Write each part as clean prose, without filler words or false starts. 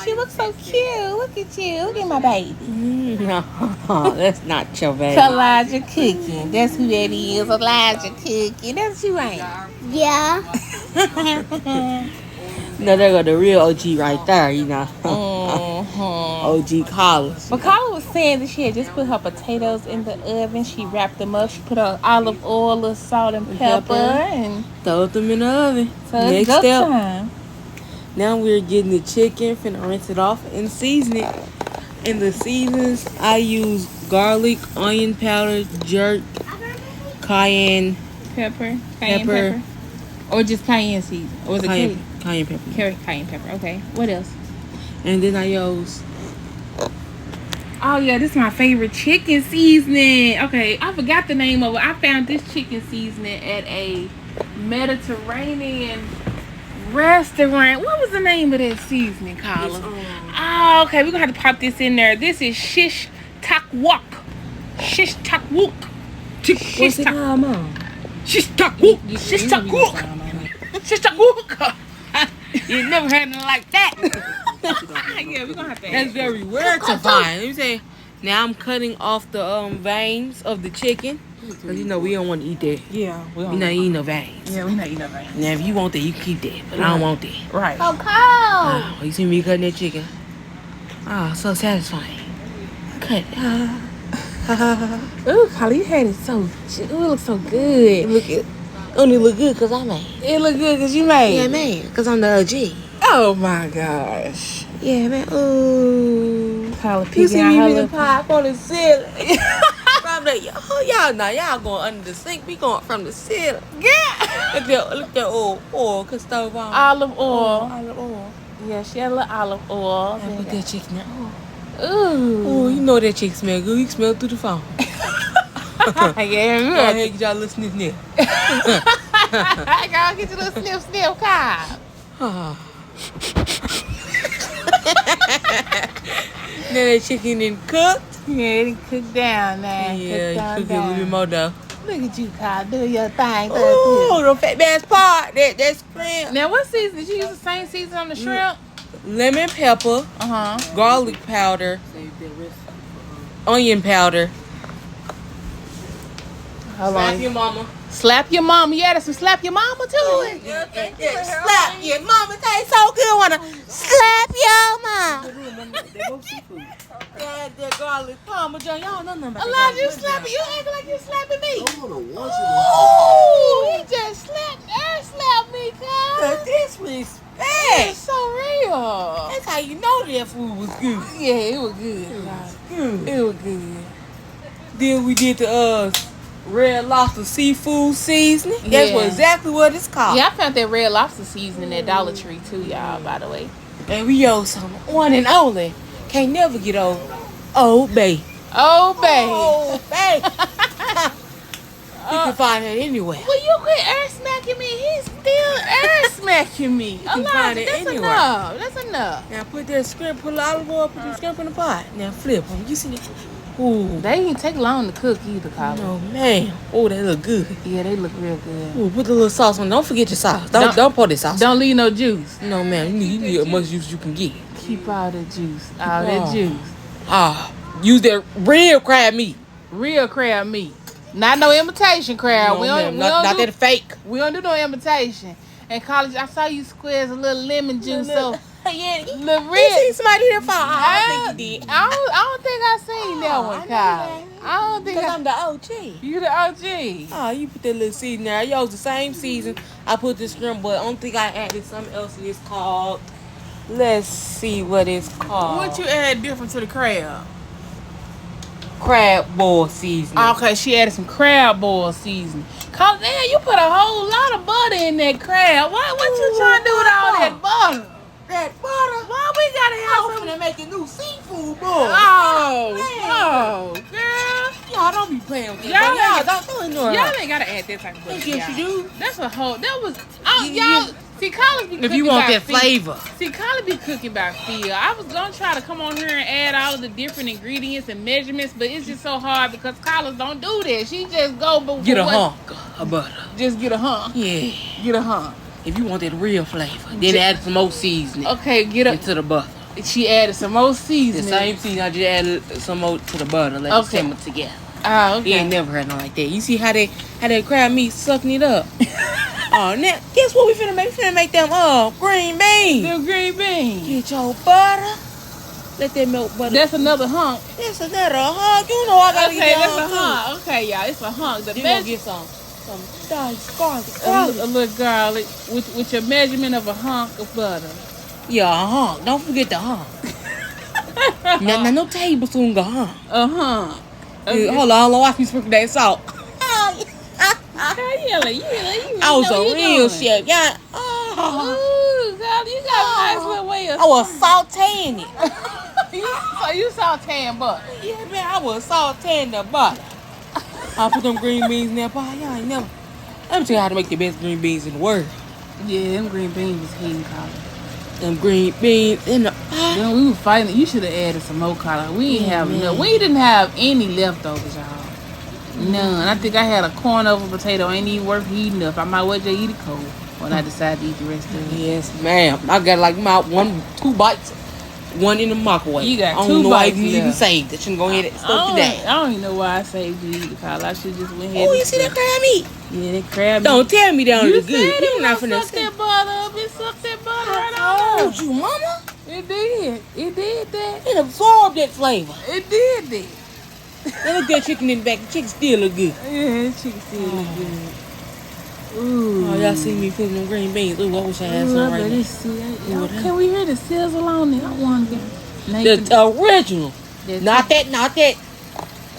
She looks so cute. Look at you. Look at my baby. No, that's not your baby. Elijah cooking. That's who that is. Elijah cooking. That's you, ain't? Yeah. No, there go the real OG right there, you know. Mm-hmm. OG Carlous. But Carla was saying that she had just put her potatoes in the oven. She wrapped them up. She put her olive oil, little salt and pepper, and throw them in the oven. So it's Next step. time. Now we're getting the chicken, finna rinse it off and season it. In the seasons, I use garlic, onion powder, jerk, cayenne pepper, or just cayenne season, or was it cayenne pepper? Cayenne pepper. Okay. What else? And then I use. Oh yeah, this is my favorite chicken seasoning. Okay, I forgot the name of it. I found this chicken seasoning at a Mediterranean restaurant. What was the name of that seasoning, Carla? Oh, okay. We're gonna have to pop this in there. This is shish takwok. Shish takwok. What's it called, Mom? Shish takwok. Shish takwok. Shish takwok. You never had nothing like that. Yeah, we're gonna have to. That's very rare to find. Let me say. Now I'm cutting off the veins of the chicken. Cause you know we don't want to eat that. Yeah, we not eating no veins. Yeah, we not eating no veins. Now if you want that, you can keep that, but I don't want that. Right. So cold. Oh, you see me cutting that chicken? Oh, so satisfying. Cut. Ooh, Carla, you had it so. It looks so good. It only look good cause I made. It look good cause you made. Yeah, man. Cause I'm the OG. Oh my gosh. Yeah, man. Ooh. Carla, You see me with the pie. pop on the ceiling. I'm like, y'all know y'all going under the sink. We going from the ceiling. Yeah. Look at that oil cause stove on. Olive oil. Olive oil. Yeah, she had a little olive oil. I put that chicken in. Ooh. Ooh, you know that chicken smell good. You can smell it through the phone. Yeah, Go ahead, get y'all a little sniff. I gotta get you a little sniff, Kyle. Now that chicken done cooked. Yeah, it cooked down now. Yeah, you cook it a little bit more though. Look at you, Kyle. Do your thing. Ooh, the fat ass part. That's shrimp. Now, what season? Did you use the same season on the shrimp? Lemon pepper. Garlic powder. Onion powder. Slap your mama. Slap your mama. You added some slap your mama to it. Yeah, slap your mama. Tastes so good. Wanna slap your mama. Yeah, that garlic parmesan. Y'all know nothing about Elijah, you slapping. You acting like you slapping me. Ooh, He just slapped me, Kyle. the disrespect. It's so real. That's how you know that food was good. Yeah, it was good. It was good. Then we did the Red Lobster seafood seasoning. That's exactly what it's called. Yeah, I found that Red Lobster seasoning at Dollar Tree too, y'all, by the way. And we use some one and only. Can't never get old. Old Bay. Oh, babe. Old Bay. You can find it anywhere. Well, you quit air smacking me. He's still air smacking me. You can find it that's anywhere. enough. That's enough. Now put that scrimp, put the olive oil, put the scrimp in the pot. Now flip them. You see it? Ooh. They didn't take long to cook either, Colin. Oh man. Oh, they look good. Yeah, they look real good. Ooh, put the little sauce on. Don't forget your sauce. Don't pour the sauce. Don't leave no juice. No, man. You need as much juice as you can get. Keep all the juice. All that juice. Use that real crab meat. Real crab meat. Not no imitation crab. No, not that fake. We don't do no imitation. And college, I saw you squeeze a little lemon juice. So Yeah, you Loretta. see somebody here fall. I think you did. I don't think I seen that one, Kyle. I don't think Because I'm the OG. You the OG. Oh, you put that little season there. Yo, it's the same season. I put this shrimp, but I don't think I added something else. It's called. Let's see what it's called. What you add different to the crab? Crab boil seasoning. Okay, she added some crab boil seasoning. Cause damn, you put a whole lot of butter in that crab. What you trying to do with all that butter? That butter. Why we gotta have I'm some? finna make a new seafood boil. Oh, girl. Y'all don't be playing with that. Y'all don't ignore Y'all her. ain't gotta add that type of butter. Yes, you do. That's a whole. That was. Yeah. Y'all. See, Carlous be cooking If you want by that feel. flavor. See, Carlous be cooking by feel. I was gonna try to come on here and add all of the different ingredients and measurements, but it's just so hard because Carlous don't do that. She just go. Get a hunk of butter. Just get a hunk. Yeah. Get a hunk. If you want that real flavor, then add some more seasoning. Okay, get up. Into the butter. She added some more The seasoning. same seasoning, I just added some more to the butter. Let it simmer together. Oh, You ain't okay. never had nothing like that. You see how that crab meat sucking it up? Oh, now guess what we finna make? We finna make them green beans. Them green beans. Get your butter. Let that milk butter. That's another hunk. That's another hunk. You know I gotta Okay, get that's that a hunk. Okay, y'all, it's a hunk. The You gonna measure- get some diced garlic. a little garlic with your measurement of a hunk of butter. Yeah, a hunk. Don't forget the hunk. no tablespoon of hunk. A hunk. Hold on, watch me sprinkle that salt. Okay, you I was know a you real doing. chef. Yeah. Ooh, God, you got a nice little way of. I was sauteing it. So you sauteing butter. Yeah, man, I was sauteing the butter. I put them green beans in there, boy. Y'all ain't never. Let me tell you how to make the best green beans in the world. Yeah, them green beans was hitting collard. Them green beans in the pot. Then we were fighting. You should have added some more collard. We ain't have enough. We didn't have any leftovers, y'all. None. I think I had a corn over potato. Ain't even worth heating up. I might well just eat it cold when I decide to eat the rest of it. Yes, ma'am. I got like my 2 bites, one in the microwave. You got I 2 don't know why bites you even left. saved it. Shouldn't go ahead and stuff today. I don't even know why I saved you to eat the collard. I should just went ahead. Oh, and you see that stuff. crab meat? Yeah, that crab. Don't tell me that You was said good. it You're not was finna suck say. that butter up. It sucked that butter right I on. told you, mama. It did. It did that. It absorbed that flavor. It did that. Now look at that chicken in the back. The chicken still look good. Yeah, that chicken still look good. Ooh. Oh, y'all see me putting them green beans. Ooh, I wish I had some right now. Can we hear the sizzle on it? I want to The original. Not that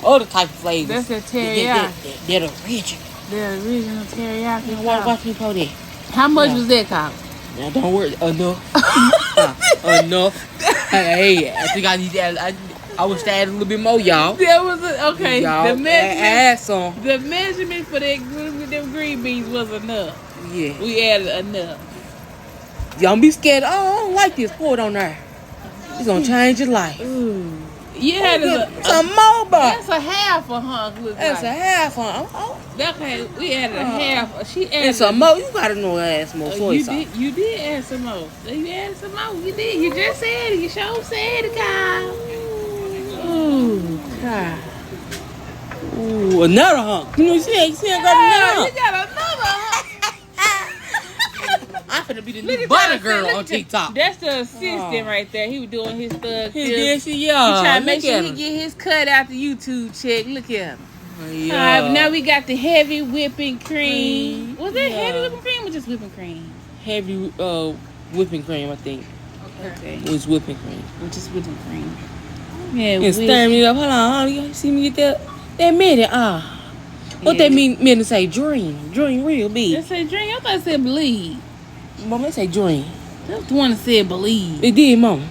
other type of flavor. That's that teriyaki. That original. The original teriyaki. Now, watch me pour that. How much Yeah. was that cost? Now, don't worry. Enough. Enough. Hey, I think I need that. I wish I had a little bit more, y'all. That was okay. Y'all The measurement. add some. The measurement for them green beans was enough. Yeah. We added enough. Y'all be scared. Oh, I don't like this. Pour it on there. It's gonna change your life. Ooh. You had Some more butter. That's a half a hunk. That's a half on. Oh. Okay, we added a half. She added And some more. You gotta know I add some more soy you sauce. You did add some more. You added some more. You did. You just said it. You sure said it, Kyle. Ooh, God. Ooh, another hunk. You know, you see, I got another hunk. You got another hunk. I'm finna be the Look new at butter that, girl look on at TikTok. That's the assistant right there. He was doing his thug. He tip. did, He yeah. trying to make Look sure at he him. get his cut out the YouTube check. Look at him. Yeah. All right, now we got the heavy whipping cream. Was that Yeah. heavy whipping cream or just whipping cream? Heavy whipping cream, I think. Okay. It was whipping cream. Just whipping cream. Yeah, And stir me up. Hold on. You see me get that minute. What that mean to say? Dream. Dream real big. They said dream. I thought it said believe. Mama, say dream. That's the one that said believe. It did, mama.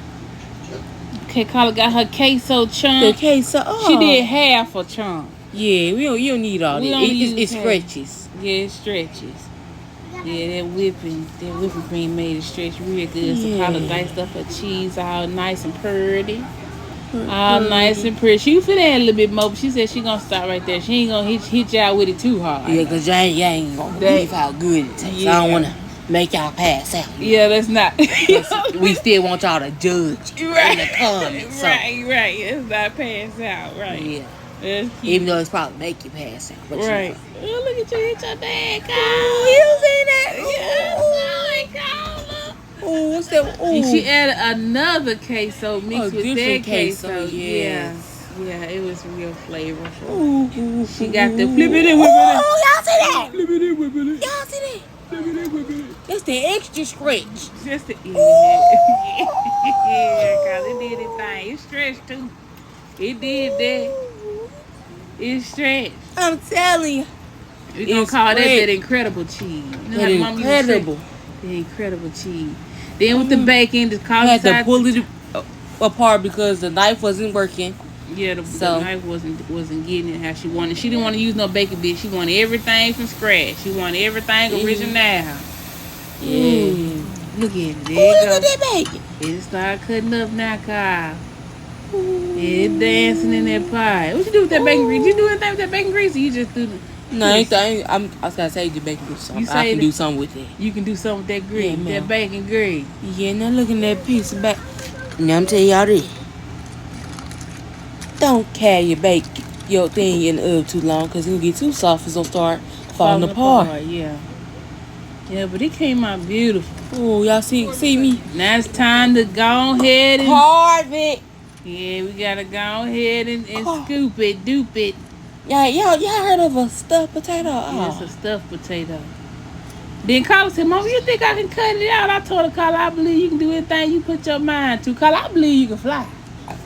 Okay, Carla got her queso The chunk. queso. She did half a chunk. Yeah, you don't need all We that. don't use It half. stretches. Yeah, it stretches. Yeah, that whipping cream made it stretch real good. So Yeah. Carla diced up her cheese all nice and pretty. All nice and pretty. She finna add a little bit more, but she said she gonna stop right there. She ain't gonna hit y'all with it too hard. Yeah, because y'all ain't gonna believe how good it tastes. Yeah. I don't want to make y'all pass out. Yeah, that's not. We still want y'all to judge in the comments. So, Right. It's not pass out, right? yeah. That's cute. Even though it's probably make you pass out. But Right. Oh, look at you hit your dad, Kyle. You see that? Yes, Carla. Oh, what's that? Oh, And she added another queso mixed with that different queso. yes. Yeah, it was real flavorful. Ooh, She got the flippity whippity. y'all see that? Flippity whippity. Y'all see that? Flippity whippity. That's the extra scratch. Just the yeah, cause it did its thing. It stretched too. It did that. It stretched. I'm telling you. We're gonna call that incredible cheese. You know how the mama used to say, Incredible. the incredible cheese. Then with the bacon, the I had to Carlous pull it apart because the knife wasn't working. yeah, the knife wasn't getting it how she wanted. She didn't want to use no bacon bit. She wanted everything from scratch. She wanted everything original. Yeah. Look at it. There it goes. Look at that bacon. It started cutting up now, Kyle. It's dancing in that pie. What you do with that bacon grease? You do anything with that bacon grease? Or you just do the... No, I was gonna say the bacon grease. I can do something with it. You can do something with that grease, Yeah, that bacon grease. Yeah, now look at that piece of bacon. Now I'm telling y'all this. Don't carry your thing in the oven too long because it'll get too soft. It's gonna start falling apart. Yeah. Yeah, but it came out beautiful. Oh, y'all see me? Now it's time to go ahead and... Carve it. Yeah, we gotta go ahead and scoop it, dupe it. Yeah, y'all heard of a stuffed potato? Yeah, it's a stuffed potato. Then Carlous said, Mama, you think I can cut it out? I told her, Carlous, I believe you can do anything you put your mind to. Carlous, I believe you can fly.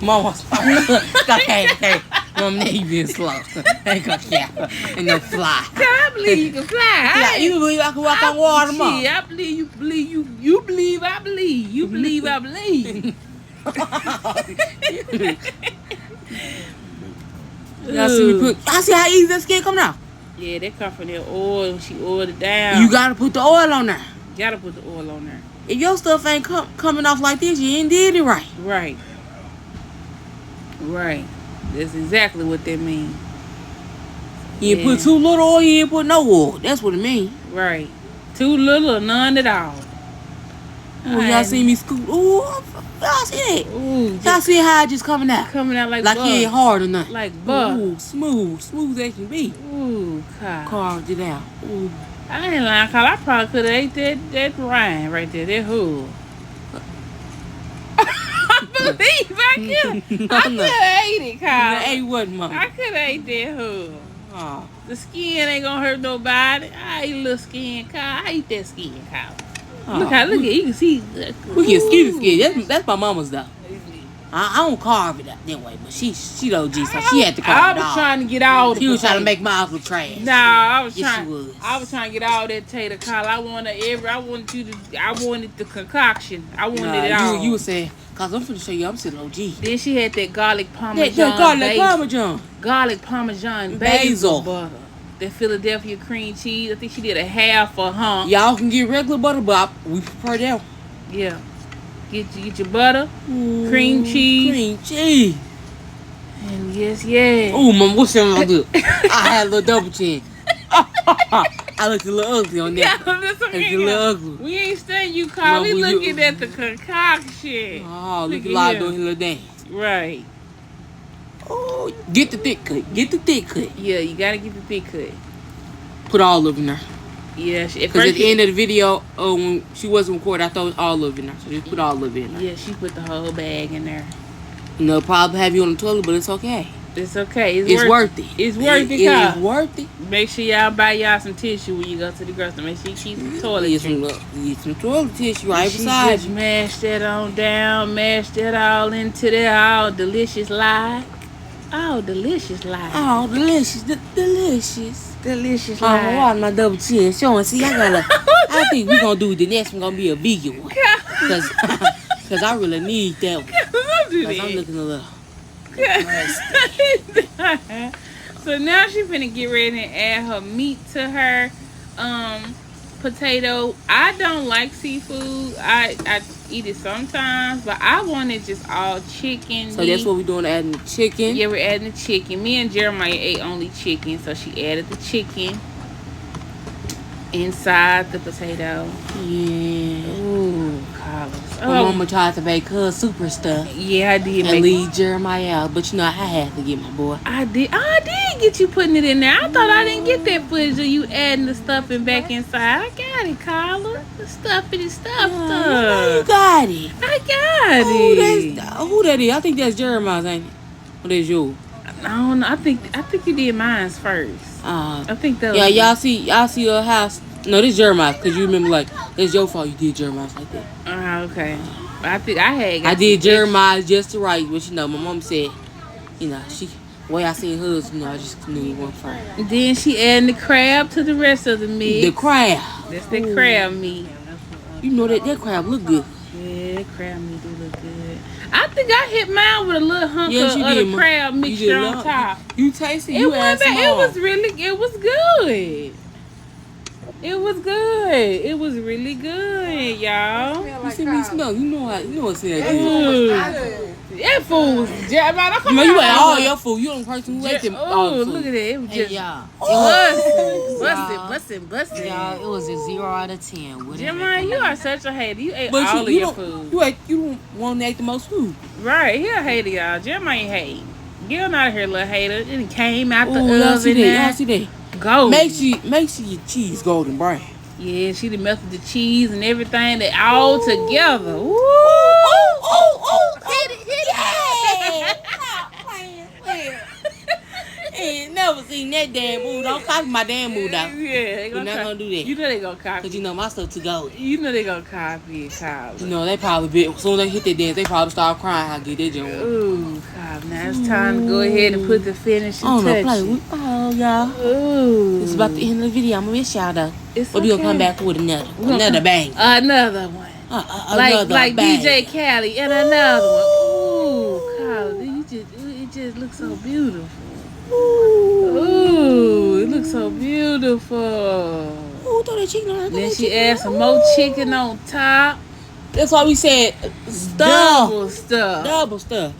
Mama's okay. Mama, you been slow. Ain't gonna count. Ain't no fly. Carlous, I believe you can fly. You believe I can walk on water, Mama? Yeah, I believe you believe you. You believe I believe. You believe I believe. Y'all see me put. I see how easy that skin come out. Yeah, that come from that oil. She oiled it down. You gotta put the oil on there. Gotta put the oil on there. If your stuff ain't coming off like this, you ain't did it right. Right. That's exactly what that means. You ain't put too little oil, you ain't put no oil. That's what it means. Right. Too little or none at all. Ooh, y'all see me scoop. Ooh, y'all see that? Ooh, y'all see how it just coming out? Coming out like butter. It ain't hard or nothing. Like butter. Ooh, smooth as can be. Ooh, God. Carved it out. Ooh. I ain't lying, cause I probably could have ate that rind right there, that hood. I believe I could. I could have ate it, Kyle. You ate what, Mama? I could have ate that hood. Oh. The skin ain't gonna hurt nobody. I eat a little skin, Kyle. I eat that skin, Kyle. Oh. Look at you can see. We can skin. That's my mama's though. I don't carve it out that way, but she the OG, so she had to carve it I was trying to get all the. She was trying to make my look trash. No, I was yes, trying. I was trying to get all that tater, Kyle. I wanted the concoction. I wanted it all. You were saying, cause I'm finna show you, I'm still OG. Then she had that garlic parmesan. Garlic parmesan basil butter. That Philadelphia cream cheese. I think she did a half a hump. Y'all can get regular butter, but we prefer that one. Yeah. Get your butter, cream cheese. And yes. Ooh, Mama, what's that good? I had a little double chin. I looked a little ugly on that. Yeah, that's okay. It's a little ugly. We ain't saying you, Carl. We looking at the concoction. Oh, look at Lala doing his little dance. Right. Oh, get the thick cut. Yeah, you gotta get the thick cut. Put all of it in there. Yeah, because at the end of the video, when she wasn't recording, I thought it was all of it in there. So just put all of it in there. Yeah, she put the whole bag in there. You know, probably have you on the toilet, but it's okay. It's okay. It's worth it. It's worth it, It is worth it. Make sure y'all buy y'all some tissue when you go to the grocery. Make sure you keep some toiletries. Get some toilet tissue right beside you. Just mash that on down. Mash that all into there. All delicious lie. Oh, delicious lie. Oh, delicious. Delicious lie. lie. Oh, watch my double chin showing. See, I think we're going to do the next one. Going to be a vegan one. Because I really need that one. Because I'm looking a little. So now she's finna get ready and add her meat to her potato. I don't like seafood. I eat it sometimes, but I want it just all chicken. So that's what we're doing, adding the chicken. Yeah, we're adding the chicken. Me and Jeremiah ate only chicken, so she added the chicken inside the potato. Yeah. Ooh, God, Carlous. My mama tried to make her super stuff. Yeah, I did. And leave Jeremiah out, but you know I had to get my boy. I did get you putting it in there. I thought I didn't get that footage of you adding the stuffing back inside. I got it, Carla. The stuffing stuff. You got it. I got it. Who that is? I think that's Jeremiah's, ain't it? Or that's yours? I don't know. I think you did mine first. I think that. Yeah, y'all see your house. No, this Jeremiah's, because you remember like it's your fault you did Jeremiah's like that. Okay. I think I did Jeremiah's just right, but you know my mom said, you know the way I seen hers, you know I just knew it wasn't fair. Then she adding the crab to the rest of the mix. The crab. That's the crab meat. You know that crab look good. Yeah, crab meat do look good. I think I hit mine with a little hunk of the crab mixture on top. You tasted it. It was good. It was really good, y'all. You see me smell. You know what's in that. That food was you ate all your food. You don't person who ate them all the food. Look at that. It was just busting. Y'all, it was a 0 out of 10. Jeremiah, you are such a hater. You ate all of your food. You don't want to eat the most food. Right. He a hater, y'all. Jeremiah ain't hate. Get him out of here, little hater. It came out the y'all oven. See that? Y'all see that? Golden. Make sure your cheese golden brown. Yeah, she done melted the cheese and everything. They all together. Ooh. Hit it. Ain't never seen that damn mood. Don't copy my damn mood out. Yeah, You're not gonna do that. You know they gonna copy. Cause you know my stuff too golden. You know they gonna copy it, Kyle. You know they probably as soon as they hit that dance, they probably start crying. I get that joint. Ooh, Kyle. Now it's time to go ahead and put the finishing touches. Oh, y'all. Ooh. It's about the end of the video. I'm gonna miss y'all though. But we gonna come back with another bang. Another one. Like DJ Khaled and another one. Ooh, Kyle, it just looks so beautiful. Ooh, it looks so beautiful. Ooh, throw that chicken on her. Then she add some more chicken on top. That's why we said Double stuff.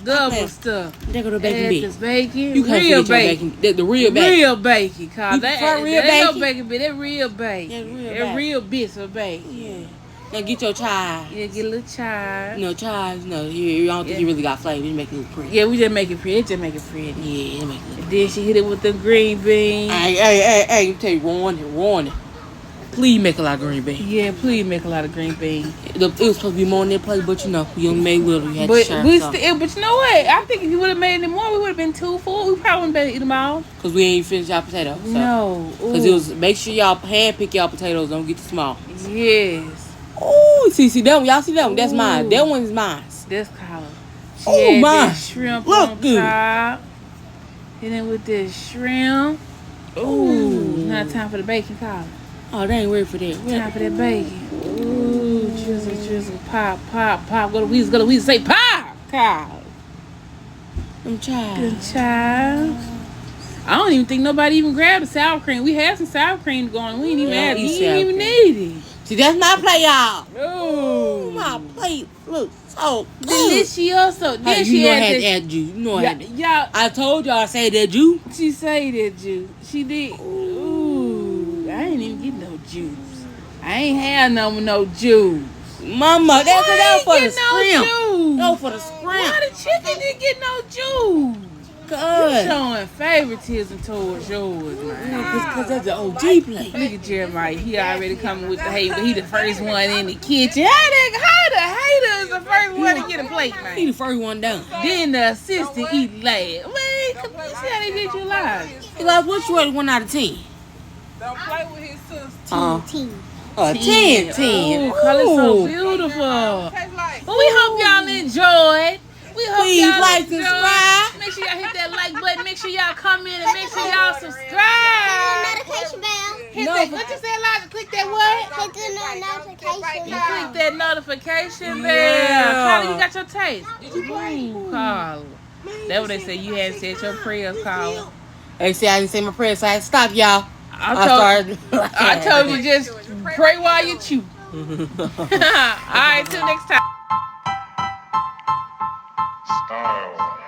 There go the bacon bit. This bacon. You can't real bacon. The real bacon. Real bacon, Kyle. You prefer real bacon? No bacon, but that real bacon. That real bits of bacon. Yeah. Now get your chive. Yeah, get a little chive. No chives. No, you don't think you really got flavor. You make it look pretty. Yeah, we just make it pretty. Yeah, it make it look pretty. Then she hit it with the green beans. Hey, you tell you warning. Please make a lot of green beans. Yeah, please make a lot of green beans. It was supposed to be more on that plate, but you know, we only made little. You had to share some. But you know what? I think if you would have made any more, we would have been too full. We probably wouldn't be able to eat them all. Because we ain't finished our potatoes. So. No. Because it was, make sure y'all hand pick y'all potatoes. Don't get too small. Yes. Oh, see that one? Y'all see that one? That's mine. That one is mine. That's Carla. Oh, mine. Shrimp Look on good. top. And then with this shrimp. Ooh. Now time for the bacon, Carla. Oh, they ain't ready for that. Time for that bacon. Ooh, drizzle, pop. Go to Weezy, say pop, Carla. Them chives. I don't even think nobody even grabbed the sour cream. We had some sour cream going. We didn't even need it. See, that's my plate, y'all. Oh, my plate looks so delicioso. Then she had to add juice. You know I had to. Y'all, I told y'all I say that juice. She say that juice. She did. Ooh, I ain't even get no juice. I ain't had no juice. Mama, that's for the scrimp. No, for the scrimp. Why the chicken didn't get no juice? Good. You showing favoritism towards yours, man. Because that's the OG plate. Look at Jeremiah. He already coming with the hate, but he the first one in the kitchen. How the hater is the first one to get a plate, man? He the first one down. Then the assistant eat last. Wait, see how they did you live? He goes, what's your 1 out of 10? Don't play with his sister. 10. 10. Color's so beautiful. Well, we hope y'all enjoyed. We hope please y'all like, subscribe. Make sure y'all hit that like button. Make sure y'all comment and make sure y'all subscribe. Notification bell. Hit that. What you say, Elijah? Click that what? Click the notification bell. Click that notification bell. Yeah. Carla, you got your taste. Ooh, Carla. That's what they say. You hadn't said your prayers, Carla. They say I didn't say my prayers, so I had to stop, y'all. I told you just pray while you chew. All right, till next time. Style.